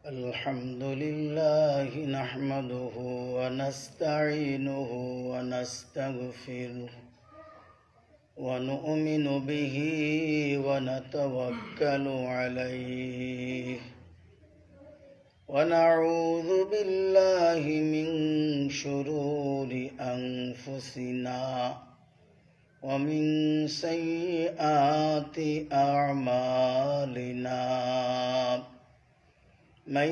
الحمد لله نحمده ونستعينه ونستغفره ونؤمن به ونتوكل عليه ونعوذ بالله من شرور أنفسنا ومن سيئات أعمالنا من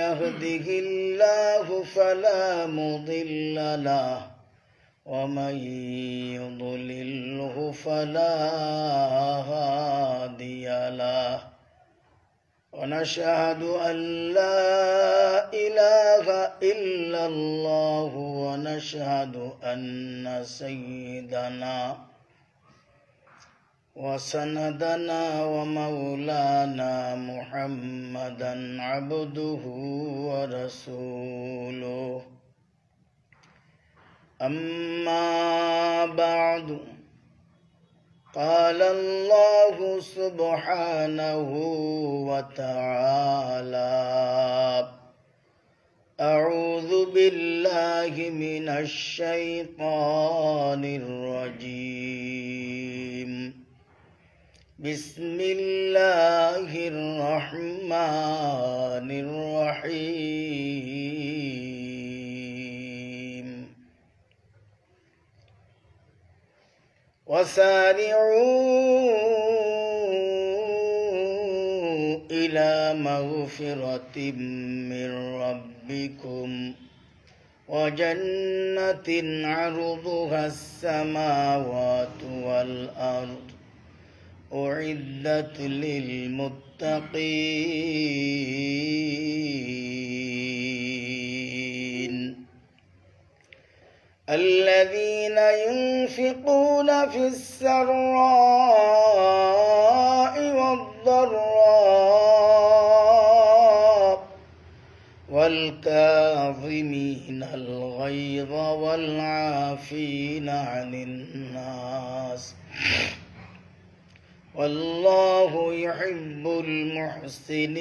يهده الله فلا مضل له ومن يضلله فلا هادي له ونشهد أن لا إله إلا الله ونشهد أن سيدنا وسندنا ومولانا محمدا عبده ورسوله أما بعد قال الله سبحانه وتعالى أعوذ بالله من الشيطان الرجيم بسم الله الرحمن الرحيم وسارعوا إلى مغفرة من ربكم وجنة عرضها السماوات والأرض أعدت للمتقين الذين ينفقون في السراء والضراء والكاظمين الغيظ والعافين عن الناس والله يحب المحسنين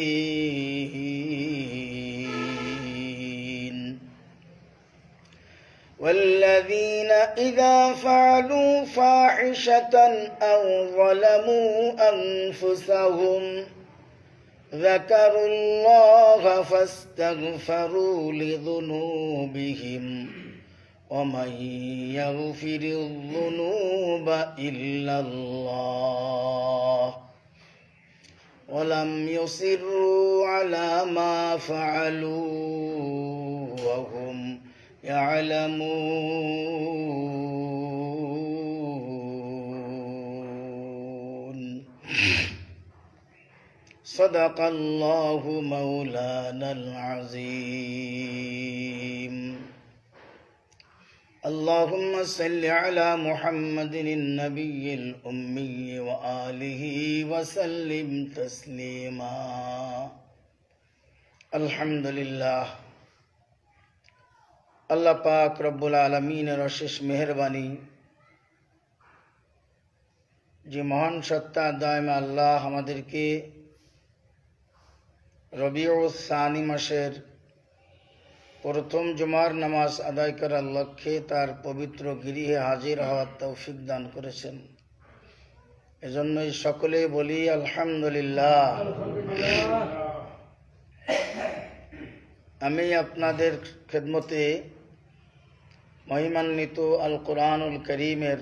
والذين إذا فعلوا فاحشة أو ظلموا أنفسهم ذكروا الله فاستغفروا لذنوبهم ومن يغفر الذنوب إلا الله ولم يصروا على ما فعلوا وهم يعلمون صدق الله مولانا العظيم اللهم صل على محمد النبي الأمي وآله وسلم تسليما الحمد لله আল্লাহ পাক রব্বুল আলামিনের অশেষ মেহেরবানি যে মহান সত্তা দায়মা আল্লাহ আমাদেরকে রবিউস সানি মাসের প্রথম জুমার নামাজ আদায় করার লক্ষ্যে তার পবিত্র গৃহে হাজির হওয়ার তৌফিক দান করেছেন। এজন্যই সকলে বলি আলহামদুলিল্লাহ। আমি আপনাদের খেদমতে মহিমান্বিত আল কোরআনুল করিমের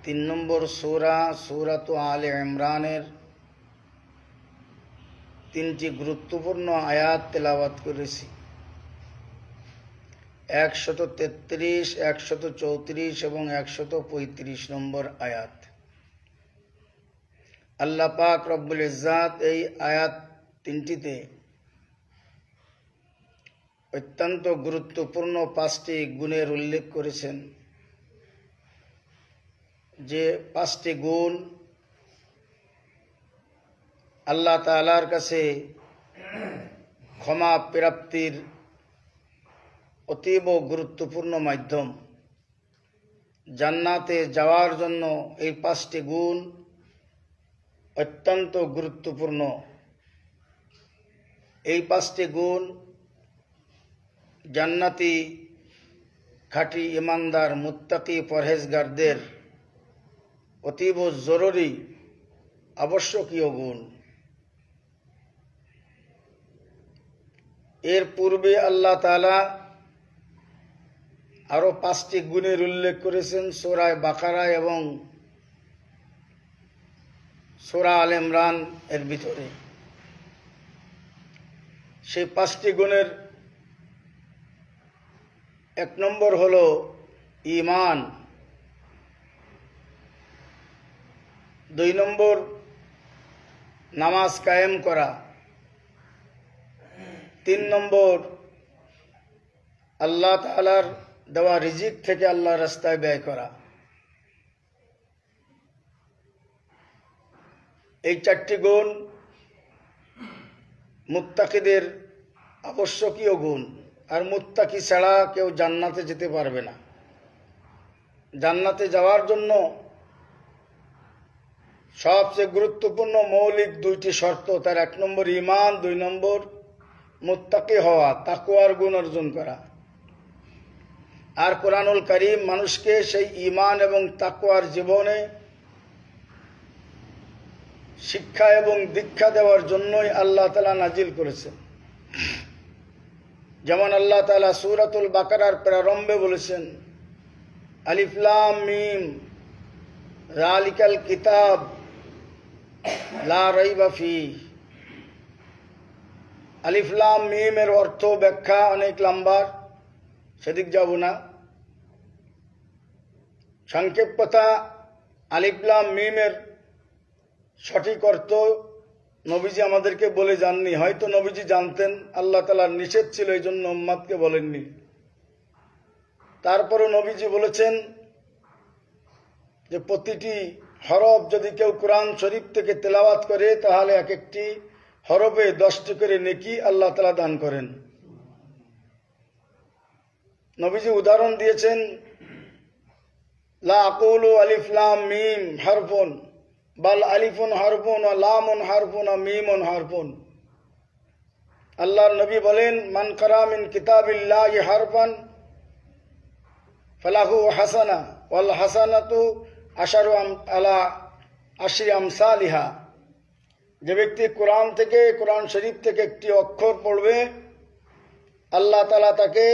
৩ নম্বর সূরা সূরাত আলে ইমরানের ৩টি গুরুত্বপূর্ণ আয়াত তেলাওয়াত করেছি। ১৩৩, ১৩৪ এবং ১৩৫ নম্বর আয়াত। আল্লাহ পাক রব্বুল ইজ্জাত এই আয়াত ৩টিতে অত্যন্ত গুরুত্বপূর্ণ ৫টি গুণের উল্লেখ করেছেন, যে ৫টি গুণ আল্লাহ তাআলার কাছে ক্ষমা প্রাপ্তির অতীব গুরুত্বপূর্ণ মাধ্যম। জান্নাতে যাওয়ার জন্য এই 5টি গুণ অত্যন্ত গুরুত্বপূর্ণ। এই 5টি গুণ জান্নাতি খাঁটি ইমানদার মুত্তাকি পরহেজগারদের অতীব জরুরি আবশ্যকীয় গুণ। এর পূর্বে আল্লাহ তাআলা আরো 5টি গুণের উল্লেখ করেছেন সূরা বাকারা এবং সূরা আল ইমরান এর ভিতরে। সেই 5টি গুণের 1 নম্বর হলো ঈমান, 2 নম্বর নামাজ কায়েম করা, 3 নম্বর আল্লাহ তাআলার দেওয়া রিজিক থেকে আল্লাহর রাস্তায় ব্যয় করা। এই 4টি গুণ মুত্তাকিদের আবশ্যকীয় গুণ। আর মুত্তাকি ছাড়া কেউ জান্নাতে যেতে পারবে না। জান্নাতে যাওয়ার জন্য সবচেয়ে গুরুত্বপূর্ণ মৌলিক 2টি শর্ত, তার 1 নম্বর ঈমান, 2 নম্বর মুত্তাকি হওয়া, তাকওয়ার গুণ অর্জন করা। আর কোরআনুল কারীম মানুষকে সেই ঈমান এবং তাকওয়ার জীবনে শিক্ষা এবং দীক্ষা দেওয়ার জন্যই আল্লাহ তাআলা নাজিল করেছেন। যেমন আল্লাহ তাআলা সূরাতুল বাকারার প্রারম্ভে বলেছেন, আলিফ লাম মিম যালিকাল কিতাব লা রাইবা ফিহি। আলিফ লাম মিম এর অর্থ ব্যাখ্যা অনেক লম্বা, সেদিক যাব না। সংক্ষেপ কথা, আলিফ লাম মিম এর সঠিক অর্থ নবীজি আমাদেরকে বলে যাননি। হয়তো নবীজি জানতেন, আল্লাহ তাআলার নিষেধ ছিল, এই জন্য উম্মতকে বলেননি। তারপরও নবীজি বলেছেন যে প্রতিটি হরফ যদি কেউ কোরআন শরীফ থেকে তেলাওয়াত করে তাহলে এক একটি হরফে 10টি করে নেকি আল্লাহ তাআলা দান করেন। নবীজি উদাহরণ দিয়েছেন, লা আকুলু আলিফ লাম মিম হারফুন বাল আলিফুন হারফুন ওয়া লামুন হারফুন ওয়া মিমুন হারফুন। আল্লাহর নবী বলেন, মান কারা মিন কিতাবিল্লাহি হারফান ফালাহু হাসানা ওয়াল হাসানাতু আশারু আলা আশরি আমসালিহা। যে ব্যক্তি কোরআন থেকে, কোরআন শরীফ থেকে একটি অক্ষর পড়বে, আল্লাহ তাআলা তাকে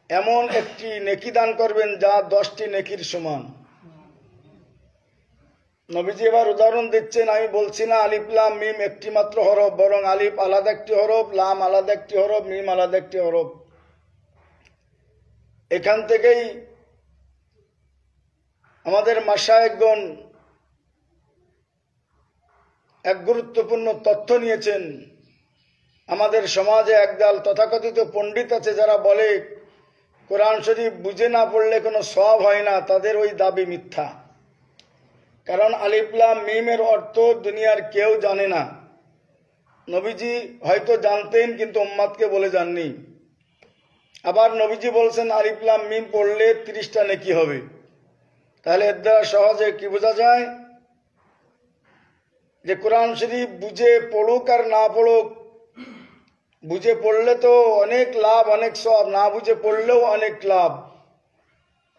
এমন একটি নেকি দান করবেন যা 10টি নেকির সমান। নবীজি এবার উদাহরণ দিচ্ছেন, আমি বলছি না আলিফ লাম মিম একটি মাত্র হরফ, বরং আলিফ আলাদা একটি হরফ, লাম আলাদা একটি হরফ, মিম আলাদা একটি হরফ। এখান থেকেই আমাদের মাশায়েখগণ এক গুরুত্বপূর্ণ তথ্য নিয়েছেন। আমাদের সমাজে একদল তথাকথিত পণ্ডিত আছে যারা বলে কোরআন শরীফ বুঝে না পড়লে কোনো সওয়াব হয় না। তাদের ওই দাবি মিথ্যা। কারণ আলিফ লাম মিমের অর্থ দুনিয়ার কেউ জানে না। নবীজি হয়তো জানতেন, কিন্তু উম্মতকে বলে যাননি। আবার নবীজি বলছেন আলিফ লাম মিম পড়লে 30টা নেকি হবে। তাহলে এর দ্বারা সহজে কি বোঝা যায় যে কোরআন শরীফ বুঝে পড়ুক আর না পড়ুক, বুঝে পড়লে তো অনেক লাভ, অনেক সওয়াব, না বুঝে পড়লেও অনেক লাভ।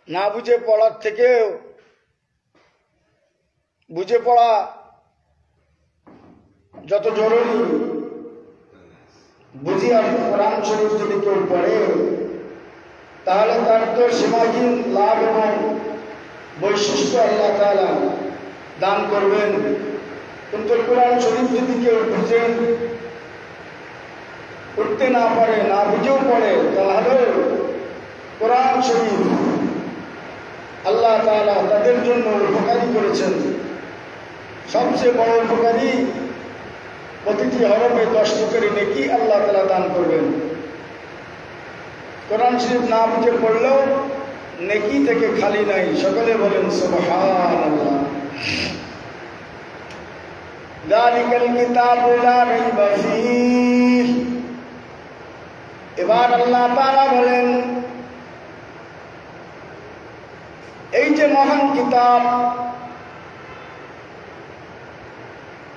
না বুঝে পড়ার থেকেও বুঝে পড়া যত জরুরি। বুঝিয়ে কোরআন শরীফ যদি কেউ পড়ে তাহলে তার তো সীমাহীন লাভ এবং বৈশিষ্ট্য আল্লাহ তাআলা দান করবেন। কিন্তু কোরআন শরীফ যদি কেউ বুঝে পড়তে না পারে, না বুঝেও পড়ে, তাহলে কোরআন শরীফ আল্লাহ তাআলা তাদের জন্য উপকারী করেছেন। সবচেয়ে বড় উপকারী, প্রতিটি হরফে 10টি করে নেকি আল্লাহ তাআলা দান করবেন। কোরআন শরীফ না বুঝে পড়লেও নেকি থেকে খালি নাই। সকলে বলেন সুবহানাল্লাহ। যালিকাল কিতাবু লা রাইবা ফীহ। এবার আল্লাহ তাআলা বলেন, এই যে মহান কিতাব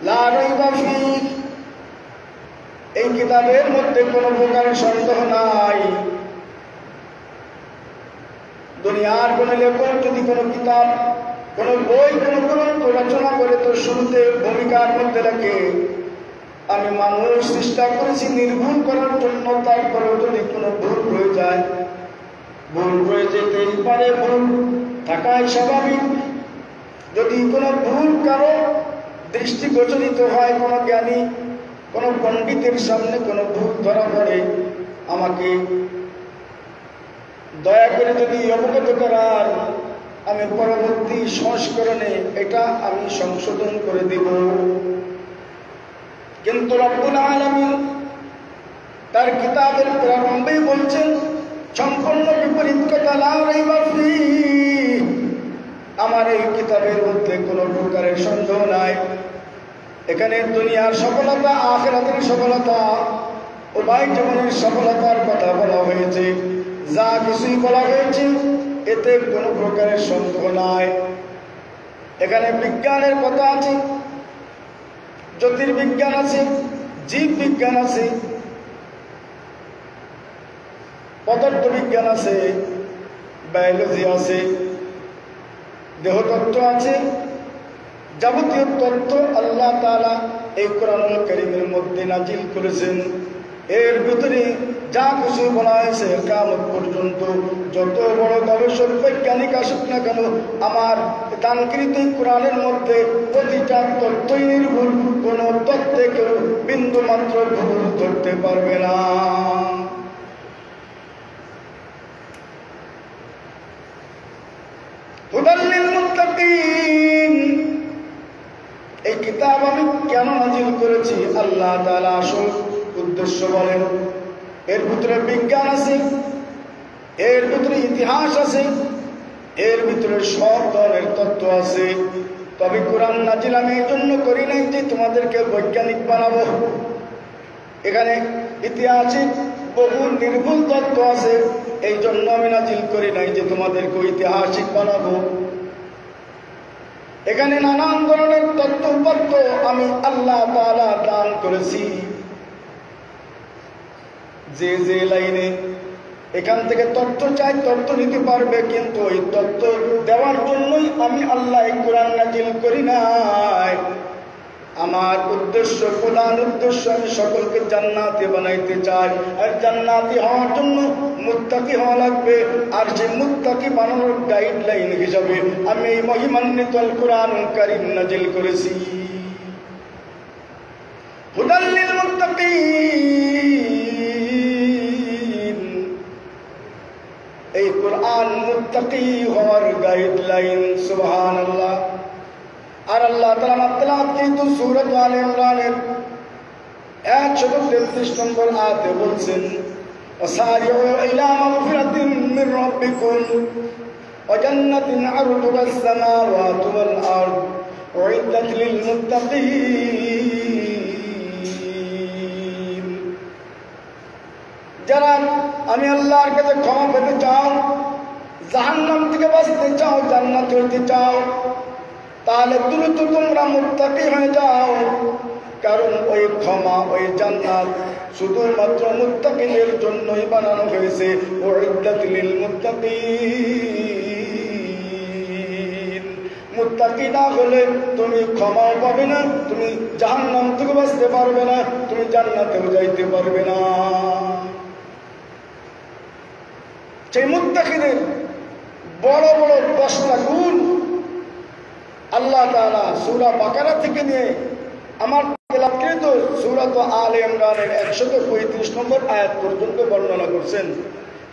লা রাইবা ফীহ, এই কিতাবের মধ্যে কোনো প্রকারের সন্দেহ নাই। দুনিয়ার কোন লেখক যদি কোনো কিতাব, কোন বই, কোন গ্রন্থ রচনা করে তো শুরুতে ভূমিকার মধ্যে লেখে আমি মানুষ চেষ্টা করেছি নির্ভুল করার জন্য, তারপরেও যদি কোনো ভুল হয়ে যায়, ভুল হয়ে যেতেই পারে, ভুল থাকাই স্বাভাবিক। যদি কোনো ভুল কারো দৃষ্টিগোচরিত হয়, কোনো জ্ঞানী, কোনো পণ্ডিতের সামনে কোনো ভুল ধরা পড়ে, আমাকে দয়া করে যদি অবগত করার, আমি পরবর্তী সংস্করণে এটা আমি সংশোধন করে দেব। কিন্তু রব্বুল আলামিন তার কিতাবের প্রারম্ভেই বলছেন সম্পূর্ণ বিপরীত কথা, লা রাইবা ফীহ, আমার এই কিতাবের মধ্যে কোনো প্রকারের সন্দেহ নাই। এখানে দুনিয়ার সফলতা, আখিরাতের সফলতা, উভয় জীবনের সফলতার কথা বলা হয়েছে। যা কিছুই বলা হয়েছে এতে কোনো প্রকারের সন্দেহ নাই। এখানে বিজ্ঞানের কথা আছে, জ্যোতির্বিজ্ঞান আছে, জীব বিজ্ঞান আছে, পদার্থ বিজ্ঞান আছে, বায়োলজি আছে, দেহতত্ত্ব আছে, যাবতীয় তত্ত্ব আল্লাহ তাআলা এই কোরআনুল কারীমের মধ্যে নাজিল করেছেন। এর ভিতরে যা কিছু বলা হয়েছে কিয়ামত পর্যন্ত যত বড় গবেষক বৈজ্ঞানিক আসুক না কেন, আমার দানকৃত কোরআনের মধ্যে প্রতিটা তথ্যই নির্ভুল, কোন তথ্যে কেউ বিন্দু মাত্র ভুল ধরতে পারবে না। হুদাল লিল মুত্তাকিন, এই কিতাব আমি কেন নাজিল করেছি আল্লাহ তাআলা আসল উদ্দেশ্য বলেন। এর ভিতরে বিজ্ঞান আছে, এর ভিতরে ইতিহাস আছে, এর ভিতরে সব ধরনের তত্ত্ব আছে। তবে কোরআন নাজিল আমি এই জন্য করি নাই যে তোমাদেরকে বৈজ্ঞানিক বানাবো। এখানে ইতিহাসে বহু নির্ভুল তত্ত্ব আছে, এই জন্য আমি নাজিল করি নাই যে তোমাদেরকে ঐতিহাসিক বানাবো। এখানে নানান ধরনের তত্ত্ব উপাত্ত আমি আল্লাহ তাআলা দান করেছি। যে যে লাইনে এখান থেকে তথ্য চাই তথ্য নিতে পারবে, কিন্তু ওই তথ্য দেওয়ার জন্যই আমি আল্লাহ এই কোরআন নাজিল করি নাই। আমার উদ্দেশ্য, প্রধান উদ্দেশ্য, আমি সকলকে জান্নাতি বানাইতে চাই। আর জান্নাতি হওয়ার জন্য মুত্তাকি হওয়া লাগবে। আর সেই মুত্তাকি বানানোর গাইডলাইন হিসাবে আমি এই মহিমান্বিত আল কোরআনুল কারীম নাজিল করেছি। হুদাল লিল মুত্তাকিন, এই কোরআন মুত্তাকি হওয়ার গাইডলাইন। সুবহানাল্লাহ। আর আল্লাহ তাআলা তেলাওয়াত কিন্তু সূরা আলে ইমরানের 133 নম্বর আয়াতে বলছেন, ওয়াসারিউ ইলা মাগফিরাতিন মির রাব্বিকুম ওয়া জান্নাতিন আরদুহা আস-সামাওয়াতু ওয়াল আরদ উইদ্দাত লিল মুত্তাকিন। যারা আমি আল্লাহর কাছে ক্ষমা পেতে চাও, জাহান্নাম থেকে বাঁচতে চাও, জান্নাত হইতে চাও, তাহলে দ্রুত তোমরা মুত্তাকি হয়ে যাও। কারণ ওই ক্ষমা, ওই জান্নাত শুধুমাত্র মুত্তাকিদের জন্যই বানানো হয়েছে। উইদ্দাত লিল মুত্তাকিন। মুত্তাকি না হলে তুমি ক্ষমাও পাবে না, তুমি জাহান্নাম থেকে বাঁচতে পারবে না, তুমি জান্নাতেও যাইতে পারবে না। সেই মুত্তাকিদের বড় বড় 10টা গুণ আল্লাহ তাআলা সূরা বাকারা থেকে নিয়ে আমার তেলাওয়াতকৃত সূরা আলে ইমরানের 135 নম্বর আয়াত পর্যন্ত বর্ণনা করছেন।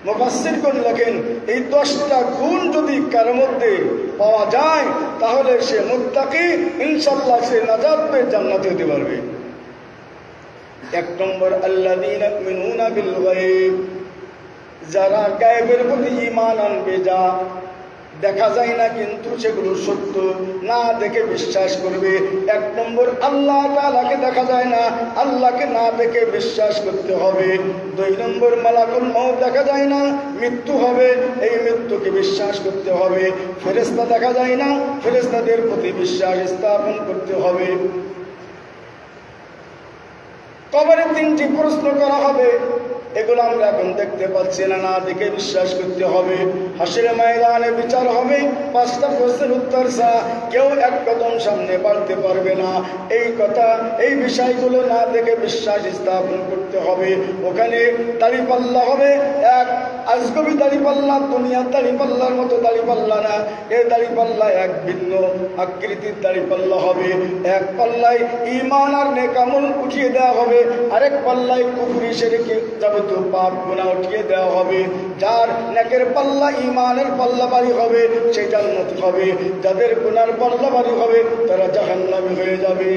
মুফাসসিরগণ লেখেন, এই 10টা গুণ যদি কার মধ্যে পাওয়া যায় তাহলে সে মুত্তাকি, ইনশাআল্লাহ সে নাজাত পেয়ে জান্নাতে হতে পারবে। 1 নম্বর আল্লাযীনা ইউমিনুনা বিল গায়ব, যারা গায়বের প্রতি ঈমান আনবে, যা দেখা যায় না কিন্তু সেগুলো সত্য, না দেখে বিশ্বাস করবে। 1 নম্বর আল্লাহ তাআলাকে দেখা যায় না, আল্লাহকে না দেখে বিশ্বাস করতে হবে। 2 নম্বর মালাকুল মউত দেখা যায় না, মৃত্যু হবে, এই মৃত্যুকে বিশ্বাস করতে হবে। ফেরেশতা দেখা যায় না, ফেরেশতাদের প্রতি বিশ্বাস স্থাপন করতে হবে। কবরে 3টি প্রশ্ন করা হবে, এগুলো আমরা এখন দেখতে পাচ্ছি না, না দেখে বিশ্বাস করতে হবে। হাসরের ময়দানে বিচার হবে, 5টা প্রশ্নের উত্তর ছাড়া কেউ এক কদম সামনে বাড়তে পারবে না। এই কথা, এই বিষয়গুলো না দেখে বিশ্বাস স্থাপন করতে হবে। ওখানে দাড়িপাল্লা হবে, এক আজগবি দাড়িপাল্লা, দুনিয়ার দাড়িপাল্লার মতো দাড়িপাল্লা না। এই দাড়িপাল্লা এক ভিন্ন আকৃতির দাড়িপাল্লা হবে। এক পাল্লায় ঈমান আর নেক আমল উঠিয়ে দেওয়া হবে, আরেক পাল্লায় কুফরি শিরকি যাবতীয় পাপ গুনাহ উঠিয়ে দেওয়া হবে। যার নেকের পাল্লা ঈমানের পাল্লা ভারী হবে সে জান্নাতি হবে, যাদের গুনার পাল্লা ভারী হবে তারা জাহান্নামী হয়ে যাবে।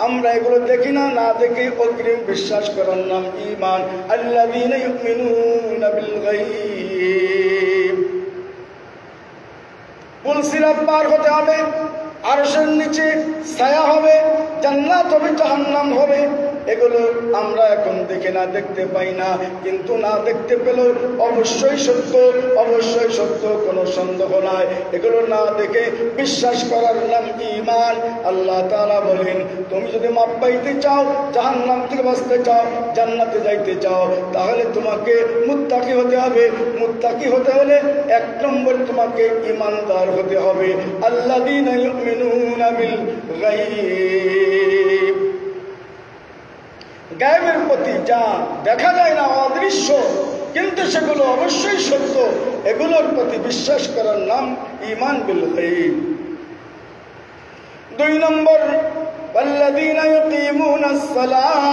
আমরা এগুলো দেখি না, না দেখে অগ্রিম বিশ্বাস করার নাম ঈমান। আল্লাযীনা ইউমিনুনা বিল গায়ব। পুল সিরাত পার হতে হবে, আরশের নিচে ছায়া হবে, জান্নাত হবে, জাহান্নাম হবে। এগুলো আমরা এখন দেখে না, দেখতে পাই না, কিন্তু না দেখতে পেলেও অবশ্যই সত্য, অবশ্যই সত্য, কোনো সন্দেহ নাই। এগুলো না দেখে বিশ্বাস করার নাম ঈমান। আল্লাহ তাআলা বলেন, তুমি যদি মাপ পাইতে চাও, জাহান্নাম থেকে বাঁচতে চাও, জান্নাতে যাইতে চাও, তাহলে তোমাকে মুত্তাকি হতে হবে। মুত্তাকি হতে হলে 1 নম্বর তোমাকে ঈমানদার হতে হবে। আল্লাযীনা ইউমিনুনা বিল গায়ব। গায়েবের প্রতি যা দেখা যায় না, অদৃশ্য, কিন্তু সেগুলো অবশ্যই সত্য, এগুলোর প্রতি বিশ্বাস করার নাম ঈমান বিল গায়ব। 2 নম্বর, ওয়াল্লাযীনা ইয়ুকিমুনাস সালাহ।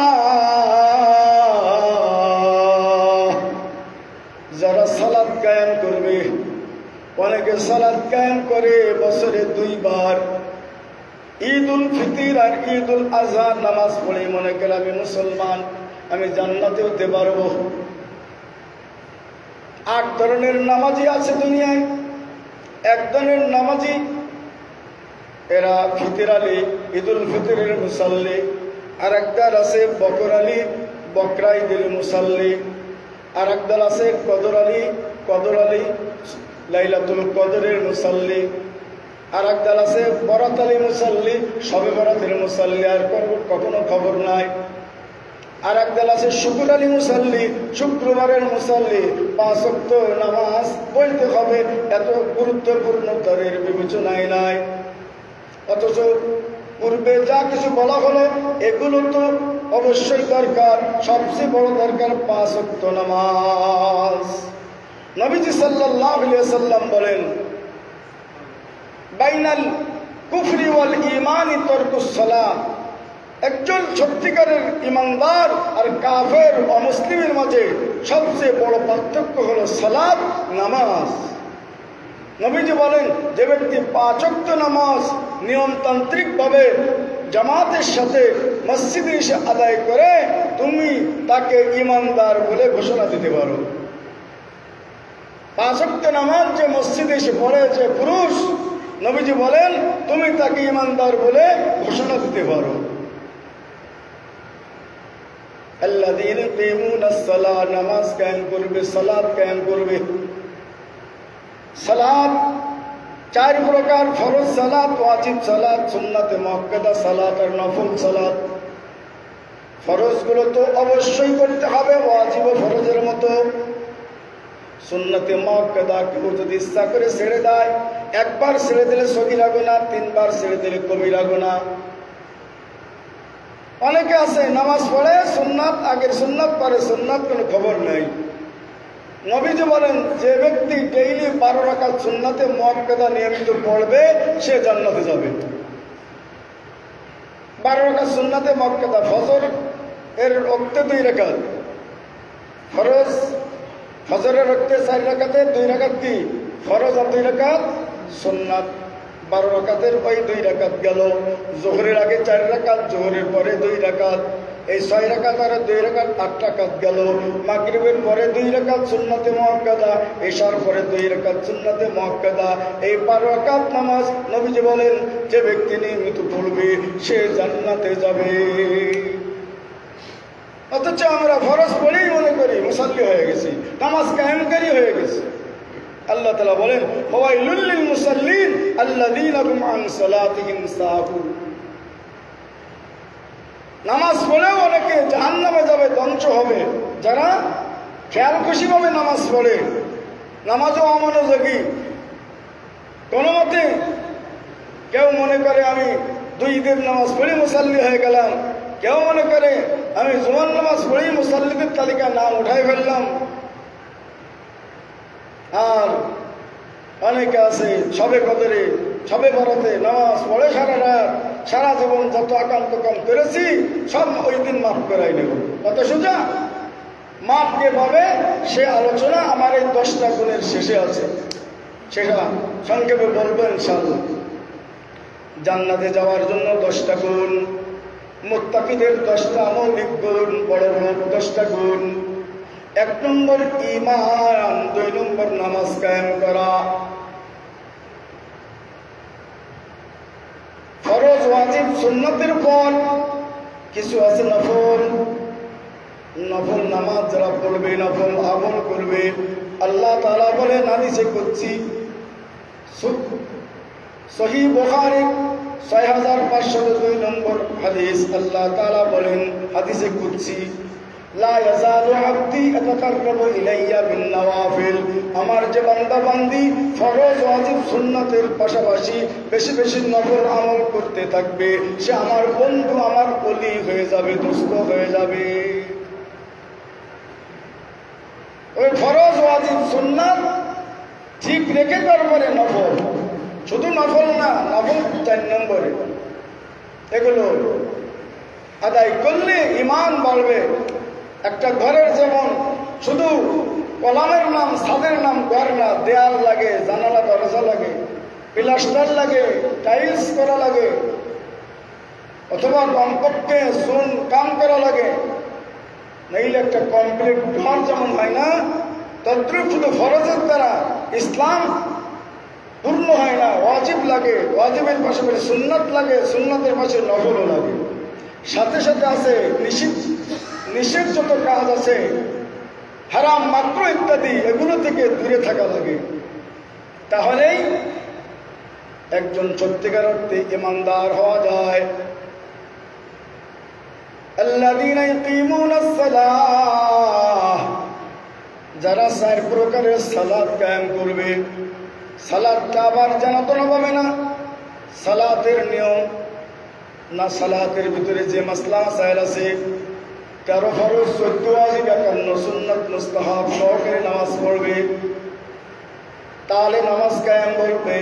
যারা সালাত কায়েম করবে। অনেকে সালাত কায়েম করে বছরে 2 বার, ঈদুল ফিতর আর ঈদুল আজহা নামাজ পড়ে মনে করে আমি মুসলমান, আমি জান্নাতে হতে পারবো। 8 ধরনের নামাজি আছে দুনিয়ায়। 1 ধরনের নামাজি, এরা ফিতর আলী, ঈদুল ফিতরের মুসাল্লি। আর একদল আছে বকর আলী, বকরা ঈদের মুসাল্লি। আর একদল আছে কদর আলী, কদর আলী লাইলাতুল কদরের মুসাল্লি। আর একদল আছে বরাত আলী মুসাল্লি, শবে বরাতের মুসাল্লি, আর কখনো খবর নাই। আর একদল আছে শুকুর আলী মুসাল্লি, শুক্রবারের মুসাল্লি। 5 ওয়াক্ত নামাজ পড়তে হবে, এত গুরুত্বপূর্ণ তাদের বিবেচনায় নাই। অথচ পূর্বে যা কিছু বলা হলো এগুলো তো অবশ্যই দরকার। সবচেয়ে বড় দরকার 5 ওয়াক্ত নামাজ। নবীজি সাল্লাল্লাহু আলাইহি ওয়াসাল্লাম বলেন, বাইনাল কুফরি ওয়াল ঈমানি তারকুস সালাহ। একজন সত্যিকারের ঈমানদার আর কাফের অমুসলিমের মাঝে সবচেয়ে বড় পার্থক্য হলো সালাত, নামাজ। নবীজি বলেন, যে ব্যক্তি 5 ওয়াক্ত নামাজ নিয়মতান্ত্রিকভাবে জামাতের সাথে মসজিদে এসে আদায় করে, তুমি তাকে ঈমানদার বলে ঘোষণা দিতে পারো। 5 ওয়াক্ত নামাজ যে মসজিদে এসে পড়ে যে পুরুষ, নবীজি বলেন তুমি তাকে ঈমানদার বলে ঘোষণা দিতে পারো। আল্লাযীনা ইয়ুকিমুনাস সালাহ, নামাজ কায়েম করবে, সালাত কায়েম করবে। সালাত 4 প্রকার: ফরজ সালাত, ওয়াজিব সালাত, সুন্নাতে মুআক্কাদা সালাত আর নফল সালাত। ফরজগুলো তো অবশ্যই করতে হবে, ওয়াজিব ও ফরজের মতো। সুন্নাতে মুআক্কাদা কেউ যদি ইচ্ছা করে ছেড়ে দেয়, 1 বার ছেড়ে দিলে সগীরা গুনাহ, 3 বার ছেড়ে দিলে কবিরা গুনাহ। অনেকে আছে নামাজ পড়ে সুন্নাত, আগের সুন্নাত পরে সুন্নাত, কোনো খবর নাই। নবীজি বলেন, যে ব্যক্তি ডেইলি 12 রাকাত সুন্নাতে মুআক্কাদা নিয়মিত পড়বে সে জান্নাতে যাবে। 12 রাকাত সুন্নাতে মুআক্কাদা। ফজর এর ওয়াক্তে 2 রাকাত ফরজ, ফজরের ওয়াক্তে 4 রাকাতে 2 রাকাত কি ফরজ আর 2 রাকাত সুন্নাত। 12 রাকাতের ওই 2 রাকাত গেল। যোহরের আগে 4 রাকাত, যোহরের পরে 2 রাকাত, এই 6 রাকাত আর 2 রাকাত 8 রাকাত গেল। মাগরিবের পরে 2 রাকাত সুন্নাতে মুআক্কাদা, ইশার পরে 2 রাকাত সুন্নাতে মুআক্কাদা। এই 12 রাকাত নামাজ নবীজি বলেন, যে ব্যক্তি নিয়মিত পড়বে সে জান্নাতে যাবে। অথচ আমরা ফরজ পড়েই মনে করি মুসাল্লি হয়ে গেছি, নামাজ কায়েমকারী হয়ে গেছি। আল্লাহ তাআলা বলেন, ফাওয়াইলুল লিল মুসাল্লিন আল্লাযীনা হুম আন সালাতিহিম সাহুন। নামাজ পড়েও অনেকে জাহান্নামে যাবে, ধ্বংস হবে। যারা খেয়াল খুশিভাবে নামাজ পড়ে, নামাজও অমনোযোগী, কোনো মতে কেউ মনে করে আমি 2 ঈদের নামাজ পড়ি মুসাল্লি হয়ে গেলাম, কেউ মনে করে আমি জুমার নামাজ পড়ি মুসাল্লিদের তালিকায় নাম উঠাই ফেললাম। আর অনেকে আছে সবে কদরে, সবে বরাতে নামাজ পড়ে সারা রাত, সারা জীবন যত আকান্ত কাম করেছি সব ওই দিন মাফ করাই নেব। কত সোজা মাফ কে পাবে সে আলোচনা আমার এই 10টা গুণের শেষে আছে, সেটা সংক্ষেপে বলবো ইনশাআল্লাহ। জান্নাতে যাওয়ার জন্য 10টা গুণ, মুত্তাকিদের 10টা মৌলিক গুণ, বড় বড় 10টা গুণ। 1 নম্বর ঈমান, 2 নম্বর নামাজ কায়েম করা। ফরজ ওয়াজিব সুন্নতের পর কিছু আছে নফল। নফল নামাজ যারা পড়বে, নফল আমল করবে, আল্লাহ তাআলা বলেন হাদিসে কুদসি, সহিহ বুখারী 6502 নম্বর হাদিস, আল্লাহ তাআলা বলেন হাদিসে কুদসি, লা ইয়াজালু আবদি ইয়াতাকাররাবু ইলাইয়া বিন নওয়াফিল, আমার যে বান্দা বান্দি ফরজ ওয়াজিব সুন্নতের পাশাপাশি বেশি বেশি নফল আমল করতে থাকবে, সে আমার বন্ধু, আমার ওলি হয়ে যাবে, দোস্ত হয়ে যাবে। ওই ফরজ ওয়াজিব সুন্নাত ঠিক রেখে তারপরে নফল, শুধু নফল না, নফল 4 নম্বরে, এগুলো আদায় করলে ঈমান বাড়বে। একটা ঘরের যেমন শুধু কলামের নাম, ছাদের নাম ঘর না, দেয়াল লাগে, জানালা দরজা লাগে, প্লাস্টার লাগে, টাইলস করা লাগে, অথবা কমপক্ষে চুন কাম করা লাগে, নইলে একটা কমপ্লিট ঘর যেমন হয় না, তদ্রুপ শুধু ফরজের দ্বারা ইসলাম পূর্ণ হয় না। ওয়াজিব লাগে, ওয়াজিবের পাশাপাশি সুন্নাত লাগে, সুন্নাতের পাশে নফলও লাগে। সাথে সাথে আছে নিষেধ যত কাজ আছে, হারাম মাত্র ইত্যাদি, এগুলো থেকে দূরে থাকা লাগে। তাহলেই একজন সত্যিকার অর্থে ঈমানদার হওয়া যায়। আল্লাযীনা ইয়াকিমুনাস সালাহ, যারা 4 প্রকারের সালাত কায়েম করবে। সালাতটা আবার জানাতন হবে না, সালাতের নিয়ম না, সালাতের ভিতরে যে মাসলা মাসাইল আছে, 13 ফরজ, 14 ওয়াজিব, 51 সুন্নাত মুস্তাহাব সহকারে নামাজ পড়বে, তাহলে নামাজ কায়েম বলবে।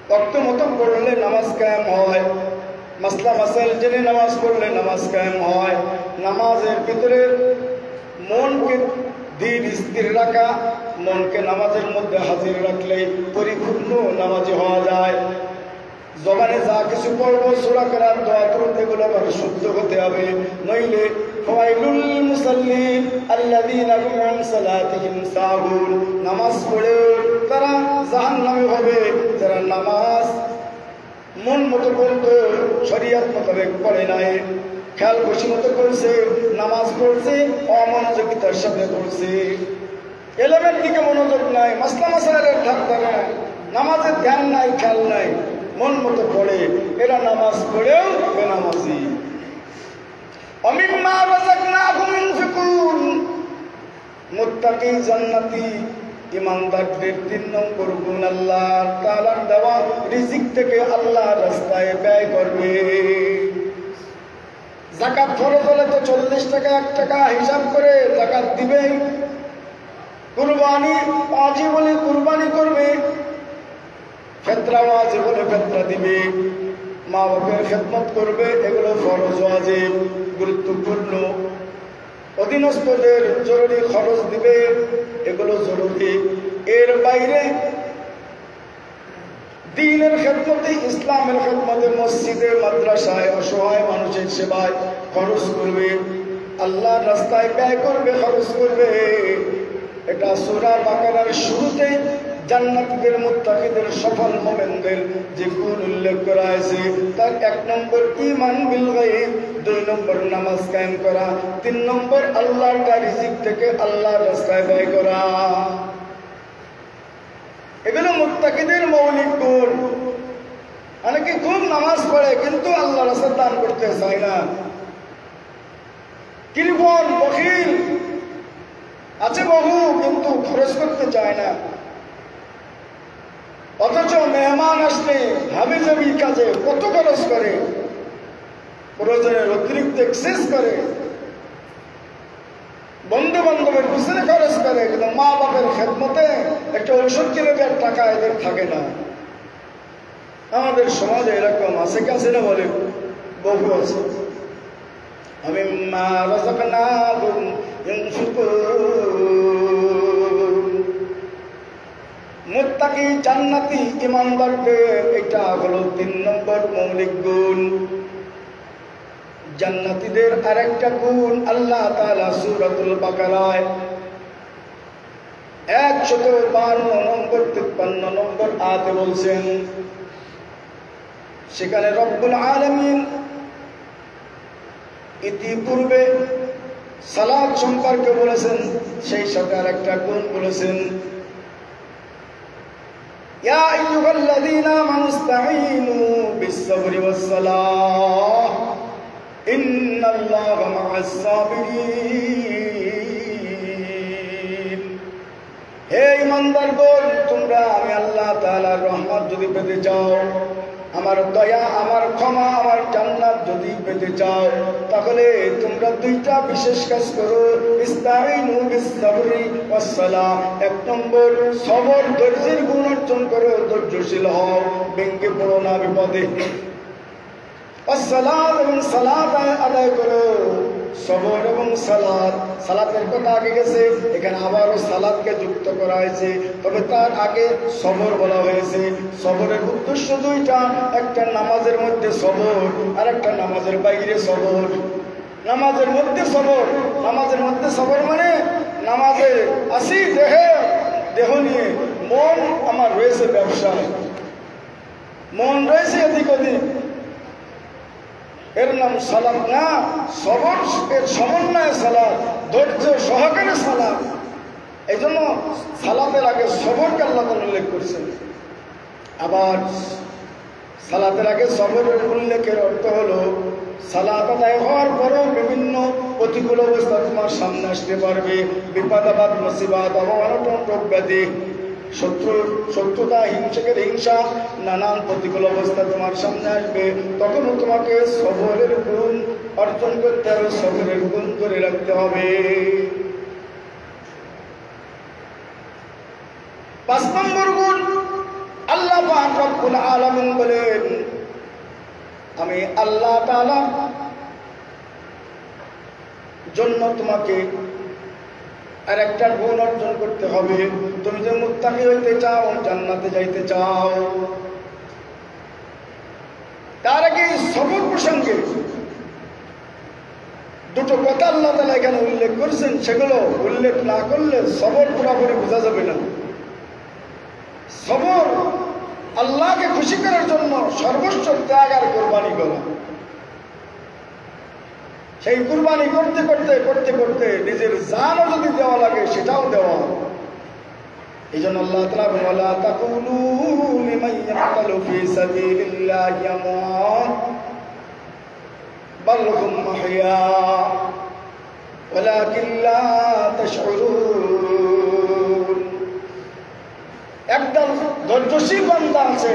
ওয়াক্ত মতো পড়লে নামাজ কায়েম হয়, মাসলা মাসাইল জেনে নামাজ পড়লে নামাজ কায়েম হয়। নামাজের ভিতরে মনকে ধীর স্থির রাখা, মনকে নামাজের মধ্যে হাজির রাখলে পরিপূর্ণ নামাজি হওয়া যায়। জবানে যা কিছু পড়বো, সূরা কেরাত, দোয়া দরুদ, এগুলো আবার শুদ্ধ হতে হবে, নইলে ফাওয়াইলুল মুসাল্লিন আল্লাযীনা হুম আন সালাতিহিম সাহুন, নামাজ পড়ে তারা জাহান্নামে হবে, যারা নামাজ মন মতো পড়তো, শরীয়ত মোতাবেক পড়ে নাই, খেয়াল খুশি মতো করছে, নামাজ পড়ছে অমনোযোগিতার সাথে পড়ছে, এলেমের দিকে মনোযোগ নাই, মাসলা মাসাইলের ধার ধারে নাই, নামাজের ধ্যান নাই, খেয়াল নাই, মন মতো পড়ে, এরা নামাজ পড়েও বেনামাজি। অমিম্মা রাযাকনাহুম ইউনফিকুন, মুত্তাকি জান্নাতি ঈমানদারদের 3 নম্বর গুণ, আল্লাহ তাআলার দেওয়া রিজিক থেকে আল্লাহর রাস্তায় ব্যয় করবে। যাকাত ফরজ হলে তো 40 টাকা 1 টাকা হিসাব করে যাকাত দিবে। কুরবানি ওয়াজিব হলে কুরবানি করবে, ফিতরা ওয়াজিব হলে ফিতরা দিবে, মা বাবার খেদমত করবে, এগুলো ফরজ ওয়াজিব গুরুত্বপূর্ণ। অধীনস্থদের জরুরি খরচ দিবে, এগুলো জরুরি। এর বাইরে দ্বীনের খেদমতে, ইসলামের খেদমতে, মসজিদে, মাদ্রাসায়, অসহায় মানুষের সেবায় খরচ করবে, আল্লাহর রাস্তায় ব্যয় করবে, খরচ করবে। এটা সূরা বাকারার শুরুতে জান্নাতীদের, মুত্তাকিদের, সফল মুমিনদের যে গুণ উল্লেখ করা হয়েছে, তার 1 নম্বর ঈমান বিল গায়ব, 2 নম্বর নামাজ কায়েম করা, 3 নম্বর আল্লাহর রিজিক থেকে আল্লাহর রাস্তায় ব্যয় করা। এগুলো মুত্তাকিদের মৌলিক গুণ। অনেকে খুব নামাজ পড়ে কিন্তু আল্লাহর রাস্তায় দান করতে চায় না, কৃপণ বখিল আছে বহু, কিন্তু খরচ করতে চায় না। অথচ মেহমান আসলে হাবিজাবি কাজে কত খরচ করে, প্রয়োজনের অতিরিক্ত এক্সেস করে, বন্ধু বান্ধবের পিছনে খরচ করে, কিন্তু মা বাপের খেদমতে একটা ঔষধ কিনে দেওয়ার টাকা এদের থাকে না। আমাদের সমাজে এরকম আছে কি আছে না? বলে বহু আছে। আমি মা রাযাকনাহুম ইউনফিকুন। মুত্তাকি জান্নাতি ইমানদারদের এটা হলো 3 নম্বর মৌলিক গুণ। জান্নাতীদের আরেকটা গুণ আল্লাহ তাআলা সূরাতুল বাকারায় 152 নম্বর 53 নম্বর আয়াতে বলছেন। সেখানে রব্বুল আলামিন ইতিপূর্বে সালাত সম্পর্কে বলেছেন, সেই সাথে আরেকটা গুণ বলেছেন, ইয়া আইয়ুহাল্লাযীনা আমানু ইসতাঈনু বিস-সাবরি ওয়াস-সালাহ ইন্নাল্লাহা মা'আস সাবিরিন। হে ঈমানদারগণ, তোমরা আমি আল্লাহ তাআলার রহমত যদি পেতে চাও, আমার দয়া, আমার ক্ষমা, আমার জান্নাত যদি পেতে চাও, তাহলে তোমরা 2টা বিশেষ কাজ করো। ইসতাঈনু বিস-সাবরি ওয়াস-সালাহ। 1 নম্বর সবর, ধৈর্যের গুণ অর্জন করো, ধৈর্যশীল হও, ভেঙ্গে পড়ো না বিপদে। ওয়াস-সালাত, এবং সালাত আদায় করো। সবর এবং সালাত, সালাতের কথা আগে গেছে, এখানে আবারও সালাতকে যুক্ত করা হয়েছে, তবে তার আগে সবর বলা হয়েছে। সবরের উদ্দেশ্য 2টা, একটা নামাজের মধ্যে সবর, আর একটা নামাজের বাইরে সবর। নামাজের মধ্যে সবর, নামাজের মধ্যে সবর মানে নামাজে আসি দেহ নিয়ে, মন আমার রয়েছে ব্যবসায়, মন রয়েছে এদিক ওদিক, এর নাম সালাত না। সবর এর সমন্বয়ে সালাত, ধৈর্য সহকারে সালাত। এই জন্য সালাতের আগে সবরকে আল্লাহ তাআলা উল্লেখ করেছেন। আবার সালাতের আগে সবরের উল্লেখের অর্থ হলো, সালাত আদায় হওয়ার পরও বিভিন্ন প্রতিকূল অবস্থা তোমার সামনে আসতে পারবে। বিপদ আপদ, মুসিবত, অনটন, রোগ ব্যাধি, শত্রুতা, হিংসা, নানান প্রতিকূল অবস্থা তোমার সামনে আসবে। তখনও তোমাকে সবরের গুণ অর্জন করতে হবে, সবরের গুণ করে রাখতে হবে। 5 নম্বর গুণ, আল্লাহ পাক রব্বুল আলামিন বলেন, আমি আল্লাহ তাআলা জন্য তোমাকে আর একটা গুণ অর্জন করতে হবে। তুমি যে মুত্তাকি হইতে চাও, জান্নাতে যাইতে চাও, তার আগে সবর প্রসঙ্গে 2টো কথা আল্লাহ তাআলা এখানে উল্লেখ করেছেন। সেগুলো উল্লেখ না করলে সবর পুরোপুরি বোঝা যাবে না। সবর আল্লাহকে খুশি করার জন্য সর্বস্ব ত্যাগ আর কোরবানি করা। সেই কুরবানি করতে করতে করতে করতে নিজের জানও যদি দেওয়া লাগে সেটাও দেওয়া। এই জন্য আল্লাহ তাআলা বলেন, ওয়ালা তাকুলু লিমান ইয়াকতালু ফি সাবিলিল্লাহি আমওয়াত বাল হুম আহইয়া ওয়ালাকিন লা তাশউরুন। একদম ধৈর্যশীল বান্দা আছে,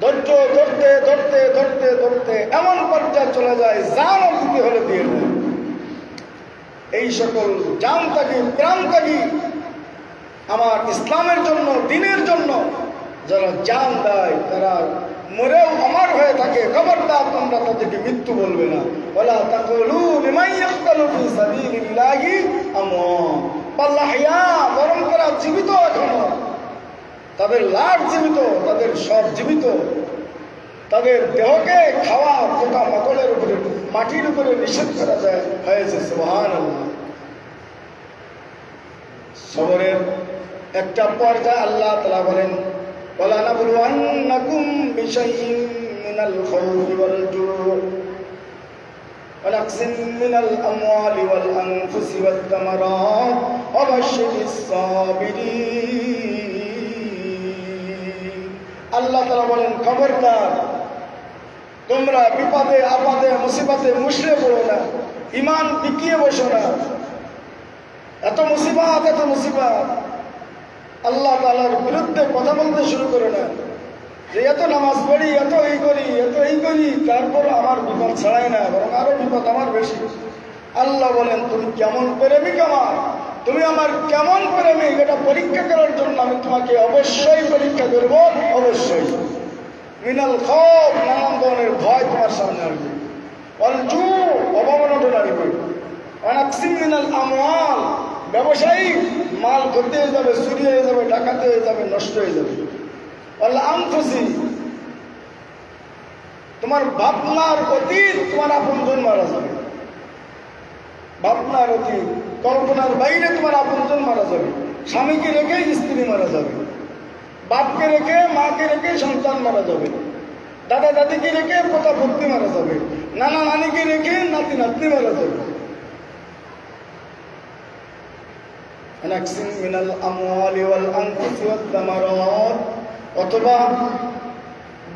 ধৈর্য ধরতে ধরতে ধরতে ধরতে এমন পর্যায়ে চলে যায় জানও দিতে হলে দিয়ে দেয়। এই সকল জান ত্যাগী, প্রাণ ত্যাগী, আমার ইসলামের জন্য, দ্বীনের জন্য যারা জান দেয়, তারা মরেও অমর হয়ে থাকে। খবরদার তোমরা তাদেরকে মৃত্যু বলবে না। ওয়ালা তাকুলু লিমান ইয়াকতালু ফি সাবিলিল্লাহি আমওয়াত বাল আহইয়া, বরং তারা জীবিত এখনো, তাদের লাশ জীবিত, তাদের সব জীবিত, তাদের দেহকে খাওয়া পোকা মাকড়ের উপরে, মাটির উপরে নিষেধ করা যায় হয়েছে। সুবহানাল্লাহ। সবরের একটা পর্যায়ে আল্লাহ তাআলা বলেন, ওয়ালা নাবলুওয়ান্নাকুম বিশাইইন মিনাল খাউফি ওয়াল জুউ ওয়া নাকসিন মিনাল আমওয়ালি ওয়াল আনফুসি ওয়াত তামারাত ওয়া বাশশিরিস সাবিরিন। আল্লাহ তাআলা বলেন, খবরদার তোমরা বিপদে আপদে মুসিবতে মুশড়ে পড়ো না, ইমান বিকিয়ে বসো না। এত মুসিবত আল্লাহ তাআলার বিরুদ্ধে কথা বলতে শুরু করো না যে এত নামাজ পড়ি, এত এই করি, তারপর আমার বিপদ ছাড়াই না, বরং আরো বিপদ আমার বেশি। আল্লাহ বলেন তুমি কেমন প্রেমিক আমার, তুমি আমার কেমন প্রেমিক, এটা পরীক্ষা করার জন্য আমি তোমাকে অবশ্যই পরীক্ষা করব। অবশ্যই মিনাল খৌফ, নানান ধরনের ভয় তোমার সামনে আসবে, অলজু অভাবনটন আসবে, অনাকসিম মিনাল আমওয়াল, ব্যবসায়ী মাল করতে হয়ে যাবে, চুরি হয়ে যাবে, ডাকাতি হয়ে যাবে, নষ্ট হয়ে যাবে। আনফুসি, তোমার ভাবনার অতীত তোমার আপনজন মারা যাবে, ভাবনার অতীত কল্পনার বাইরে তোমার আপনজন মারা যাবে। স্বামীকে রেখে স্ত্রী মারা যাবে, বাপকে রেখে মাকে রেখে সন্তান মারা যাবে, দাদা দাদিকে রেখে পোতা পত্নী মারা যাবে, নানা নানিকে রেখে নাতি নাতনি মারা যাবে। মিনাল আমওয়ালি ওয়াল আনফুসি ওয়াত তামারাত, অথবা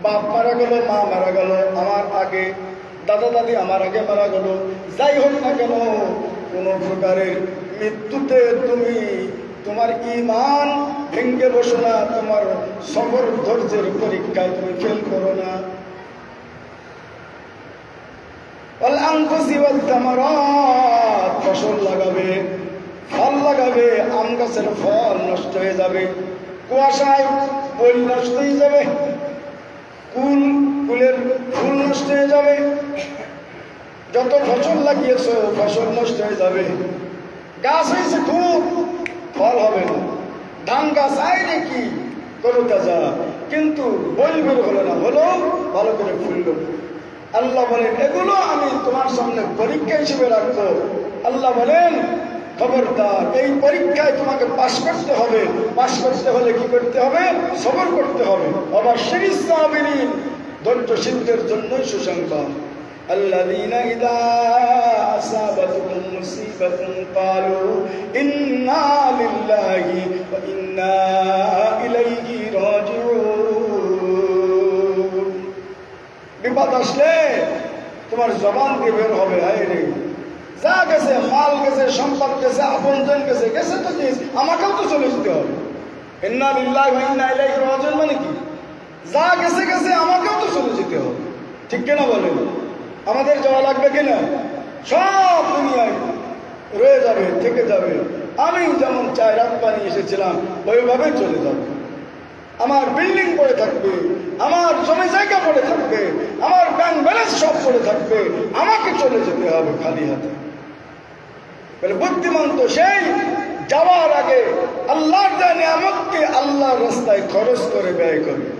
বাপ মারা গেল, মা মারা গেল আমার আগে, দাদা দাদি আমার আগে মারা গেল, যাই হোক না কেন কোন প্রকারের মৃত্যুতে তুমি তোমার ঈমান ভেঙ্গে বসো না, তোমার সবর ধৈর্যের পরীক্ষায় তুমি ফেল করো না। ওয়াল আনফুসি ওয়াত তামারাত, ফসল লাগাবে, ফল লাগাবে, আম গাছের ফল নষ্ট হয়ে যাবে, কুয়াশায় ফুল নষ্ট হয়ে যাবে, ফুলের ফুল নষ্ট হয়ে যাবে, যত ফসল লাগিয়েছো ফসল নষ্ট হয়ে যাবে, গাছ হয়েছে খুব ফল হবে না, ধান গাছ আয় নাকি করো তাজা, কিন্তু বই বের হলো না, হলো ভালো করে ফুললো। আল্লাহ বলেন এগুলো আমি তোমার সামনে পরীক্ষা হিসেবে রাখবো। আল্লাহ বলেন খবরদার, এই পরীক্ষায় তোমাকে পাশ করতে হবে, পাশ করতে হলে কি করতে হবে? সবর করতে হবে। অবশ্যই সাবিরিন, ধৈর্যশীলদের জন্যই সুসংবাদ। আল্লাযীনা ইযা আসাবাতুহুম মুসিবাতুন ক্বালু ইন্না লিল্লাহি ওয়া ইন্না ইলাইহি রাজিউন। বিপদ আসলে তোমার জবান দিয়ে বের হবে, হায় রে যা গেছে, মাল গেছে, সম্পদ গেছে, আপনজন গেছে, গেছে তো আমাকেও তো চলে যেতে হবে। ইন্না লিল্লাহি ওয়া ইন্না ইলাইহি রাজিউন মানে কি? যা গেছে গেছে, আমাকেও তো চলে যেতে হবে, ঠিক কিনা বলেন? আমাদের যাওয়া লাগবে কিনা? সব দুনিয়ায় রয়ে যাবে, থেকে যাবে। আমি যেমন চাই রাত পানি এসেছিলাম ওইভাবে চলে যাবে। আমার বিল্ডিং পড়ে থাকবে, আমার জমি জায়গা পড়ে থাকবে, আমার ব্যাংক ব্যালেন্স সব পড়ে থাকবে, আমাকে চলে যেতে হবে খালি হাতে। বলে বুদ্ধিমান তো সেই যাওয়ার আগে আল্লাহর যা নিয়ামতকে আল্লাহর রাস্তায় খরচ করে ব্যয় করবে।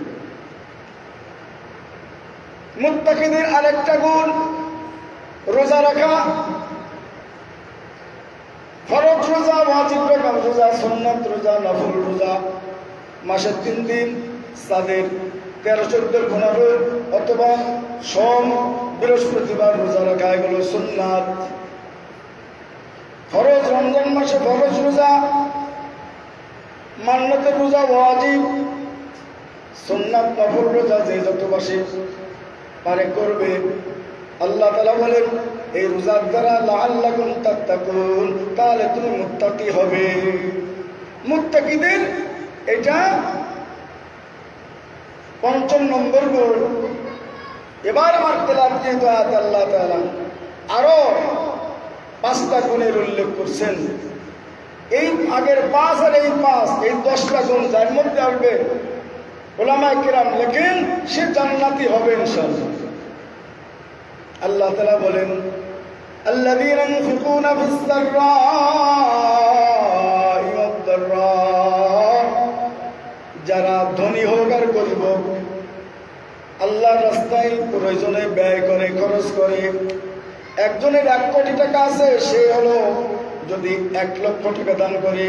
মুত্তাকিদের আরেকটা গুণ রোজা রাখা, ফরজ রোজা, ওয়াজিব রোজা, সুন্নাত রোজা, নফল রোজা, মাসের 3 দিন, তাদের 13, 14, 15 অথবা সোম, বৃহস্পতিবার রোজা রাখা, এগুলো সুন্নাত। ফরজ রমজান মাসে ফরজ রোজা, মান্নতের রোজা ওয়াজিব, সুন্নাত নফল রোজা যে যত মাসে পারে করবে। আল্লাহ তাআলা বলেন এই রোজার দ্বারা লাআল্লাকুম তাত্তাকুন, তাহলে তুমি মুত্তাকি হবে। মুত্তাকিদের এটা 5ম নম্বর গুণ। এবার আমার তেলাওয়াত আয়াত আল্লাহ তাআলা আরো 5টা গুণের উল্লেখ করছেন। এই আগের 5 আর এই 5, এই 10টা গুণ যার মধ্যে আসবে উলামায়ে কিরাম লেখেন সে জান্নাতি হবে ইনশাআল্লাহ। আল্লাহ তাআলা বলেন আল্লাযীনা ইউনফিকুনা ফিস সাররাই ওয়াদ দাররা, যারা ধনী হোক আর গরীব হোক আল্লাহর রাস্তায় প্রয়োজনে ব্যয় করে, খরচ করে। একজনের 1 কোটি টাকা আছে, সে হলো যদি 1 লক্ষ টাকা দান করে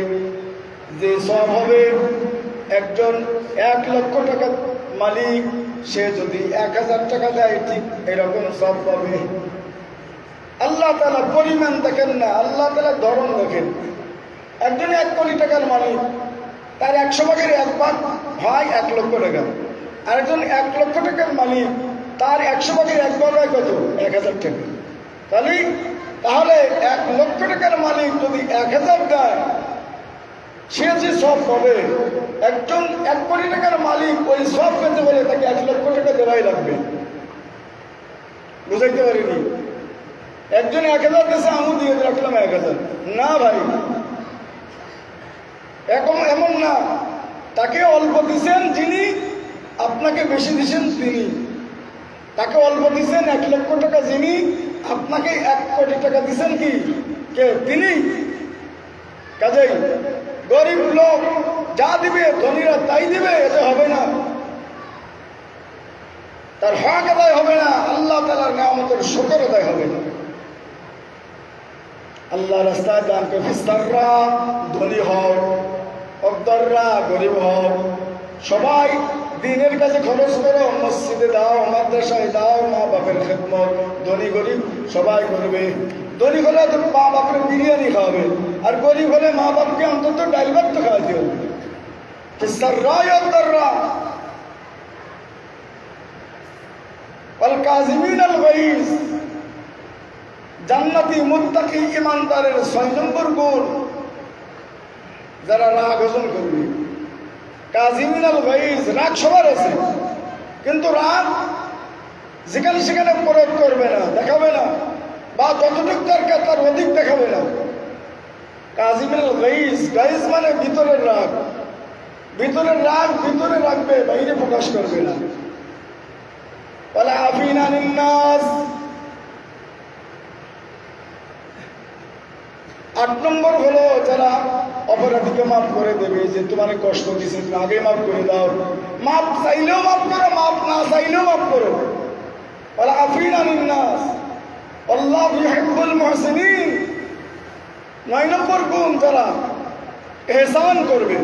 যে সওয়াব হবে। একজন 1 লক্ষ টাকা মালিক, সে যদি 1000 টাকা দেয় ঠিক এরকম সওয়াব পাবে। আল্লাহ তাআলা পরিমাণ দেখেন না, আল্লাহ তাআলা ধরন দেখেন। একজন 1 কোটি টাকার মালিক, তার 100 ভাগের 1 ভাগ হয় 1 লক্ষ টাকা। আরেকজন 1 লক্ষ টাকার মালিক, তার 100 ভাগের 1 ভাগ হয় কত? 1000 টাকা। তাহলে 1 লক্ষ টাকার মালিক যদি 1000 দেয়, সে যে সব পাবে, একজন 1 কোটি টাকার মালিক ওই সব পেতে বলে তাকে 1 লক্ষ টাকা দেওয়াই লাগবে। বুঝাইতে পারিনি? একজন 1000 দেশে আমু দিয়ে রাখলাম 1000, না ভাই, এমন না। তাকে অল্প দিচ্ছেন যিনি, আপনাকে বেশি দিচ্ছেন তিনি। তাকে অল্প দিচ্ছেন 1 লক্ষ টাকা যিনি, আপনাকে 1 কোটি টাকা দিচ্ছেন কি কে? তিনি। কাজেই গরিব লোক যা দিবে, ধনীরা তাই দিবে, এতে হবে না, তার হক আদায় হবে না, আল্লাহ তাআলার নিয়ামতের শুকর আদায় হবে না। আল্লাহ রাস্তায় দান করে, ফিস্তাররা ধনী হও, অবদাররা গরিব হও, সবাই দিনের কাছে খরচ করো, মসজিদে দাও, মাদ্রাসায় দাও, মা বাপের খেদমত, ধনী গরিব সবাই করবে। ধনী হলে তো মা বাপের বিরিয়ানি খাওয়াবে, আর গরিব হলে মা বাপকে অন্তত ডাল ভাত তো খাওয়াতে হবে। ফিস্তাররা অবদাররা ওয়াল কাযিমিনাল গাইজ, জান্নাতি মুত্তাকি ঈমানদারের 6 নম্বর গুণ, যারা রাগ হজম করবে। কাযিমিনাল গাইজ, রাগ সবার আছে, কিন্তু রাগ যেখানে সেখানে প্রয়োগ করবে না, দেখাবে না, বা যতটুকু দরকার তার অধিক দেখাবে না। কাযিমিনাল গাইজ, গাইজ মানে ভিতরের রাগ। ভিতরের রাগ ভিতরে রাখবে, বাইরে প্রকাশ করবে না। ওয়াল আফিনা আনিন নাস, 8 নম্বর হলো যারা অপরাধীকে মাফ করে দেবে, যে তোমার কষ্ট দিয়েছে তুমি আগে মাফ করে দাও, মাফ চাইলেও মাফ করো, মাফ না চাইলেও মাফ করো। ওয়াল আফিনা আনিন নাস আল্লাহু ইউহিব্বুল মুহসিনিন। 9 নম্বর গুণ, যারা ইহসান করবে।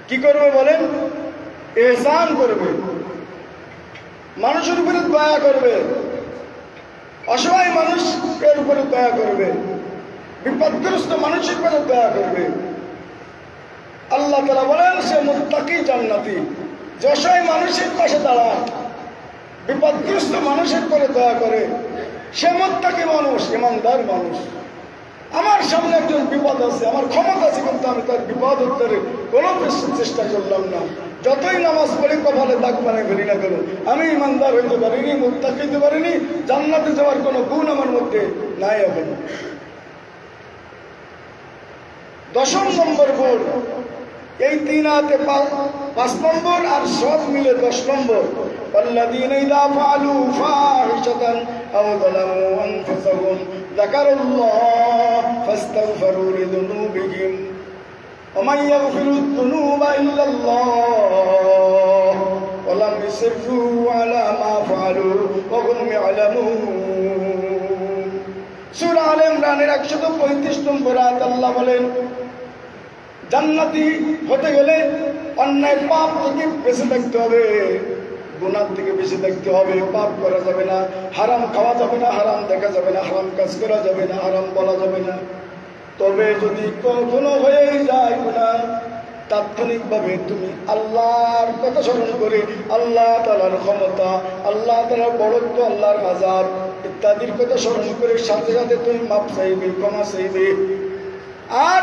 কি করবে বলেন? ইহসান করবে, মানুষের উপরে দয়া করবে, অসহায় মানুষের উপরে দয়া করবে, বিপদগ্রস্ত মানুষের উপরে দয়া করবে। আল্লাহ তাআলা বলেন সে মুত্তাকি জান্নাতি, যে অসহায় মানুষের পাশে দাঁড়ায়, বিপদগ্রস্ত মানুষের উপরে দয়া করে, সে মুত্তাকি মানুষ, ইমানদার মানুষ। আমার সামনে একজন বিপদ আছে, আমার ক্ষমতা আছে, কিন্তু আমি তার বিপদ উত্তরে কোনো চেষ্টা করলাম না। যতই নামাজ পড়ে কপালে দাগ বানাই ফেলি না কেন, আমি ইমানদার হইতে পারিনি, মুত্তাকি হইতে পারিনি, জান্নাতে যাওয়ার কোনো গুণ আমার মধ্যে নাই এখন। 10 নম্বর গুণ, এই 3 হাতে 5 নম্বর, আর সব মিলে 10 নম্বর। والذين إذا فعلوا فاحشة أو ظلموا أنفسهم ذكروا الله فاستغفروا لذنوبهم ومن يغفر الذنوب إلا الله ولم يصروا على ما فعلوا وهم يعلمون। সূরা আলে ইমরানের 135 নম্বর আয়াত আল্লাহ বলেন, জান্নাতি হতে গেলে অন্যায় পাপ থেকে বেঁচে থাকতে হবে, গুনাহ থেকে বেঁচে থাকতে হবে, পাপ করা যাবে না, হারাম খাওয়া যাবে না, হারাম দেখা যাবে না, হারাম কাজ করা যাবে না, হারাম বলা যাবে না। তবে যদি কখনো হয়ে যায় গুনাহ, তাৎক্ষণিকভাবে তুমি আল্লাহর কথা স্মরণ করে, আল্লাহ তাআলার ক্ষমতা, আল্লাহ তাআলার বড়ত্ব, আল্লাহর আযাব ইত্যাদির কথা স্মরণ করে সাথে সাথে তুমি মাপ চাইবে, ক্ষমা চাইবে। আর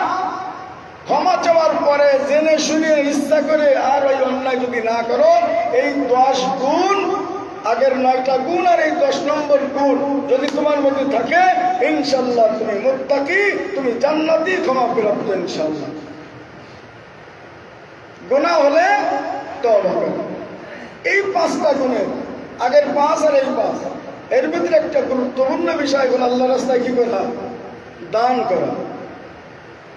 ক্ষমা চাওয়ার পরে জেনে শুনে ইচ্ছা করে আর ওই অন্যায় যদি না করো, এই 10 গুণ, আগের 9টা গুণ আর এই 10 নম্বর গুণ যদি তোমার মধ্যে থাকে, ইনশাআল্লাহ তুমি মুত্তাকি, তুমি জান্নাতি, ক্ষমা প্রাপ্ত ইনশাআল্লাহ। গুনাহ হলে তওবা করো। এই 5টা গুণের, আগের 5 আর এই 5, এর ভিতরে একটা গুরুত্বপূর্ণ বিষয় হলো আল্লাহর রাস্তায় কি করা? দান করা।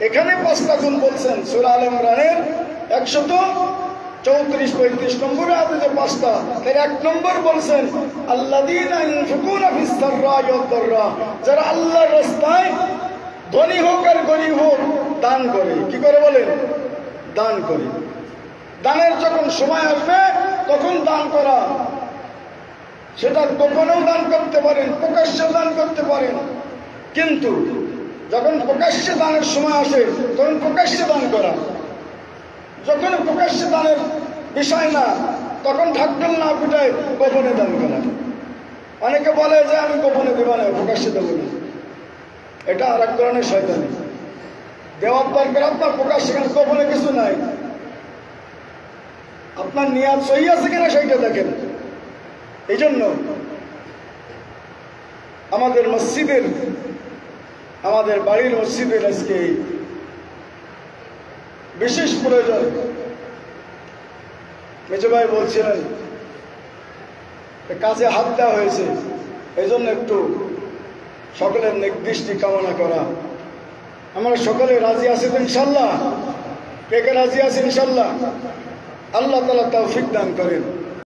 এখানে 5টা গুণ বলছেন সূরা আলে ইমরানের 134-35 নম্বর আয়াতে যে 5টা, এর 1 নম্বর বলছেন আল্লাযীনা ইউনফিকুনা ফিস সাররাই ওয়াদ দাররা, যারা আল্লাহর রাস্তায় ধনী হোক আর গরীব হোক দান করে। কি করে বলেন? দান করে। দানের যখন সময় আসবে তখন দান করা, সেটা গোপনেও দান করতে পারেন, প্রকাশ্যে দান করতে পারেন, কিন্তু যখন প্রকাশ্যে দানের সময় আসে তখন প্রকাশ্যে দান করা। যখন প্রকাশ্যে দানের বিষয় না, তখন ঢাকঢোল না পিটায় গোপনে দান করা। অনেকে বলে যে আমি গোপনে দেব না, প্রকাশ্যে দেবো না, এটা আর এক ধরনের শয়তানি। দেওয়ার দরকার আপনার প্রকাশ্যে, কেন গোপনে কিছু নাই। আপনার নিয়াত সহি আছে কিনা সেইটা দেখেন। এই জন্য আমাদের মসজিদের, আমাদের বাড়ির মসজিদের আজকে বিশেষ প্রয়োজন। মেজো ভাই বলছিলেন কাজে হাত দেওয়া হয়েছে, এই জন্য একটু সকলের নির্দিষ্টি কামনা করা। আমরা সকলে রাজি আছি তো ইনশাল্লাহ? কে কে রাজি আছে ইনশাল্লাহ? আল্লাহ তাআলা তৌফিক দান করেন।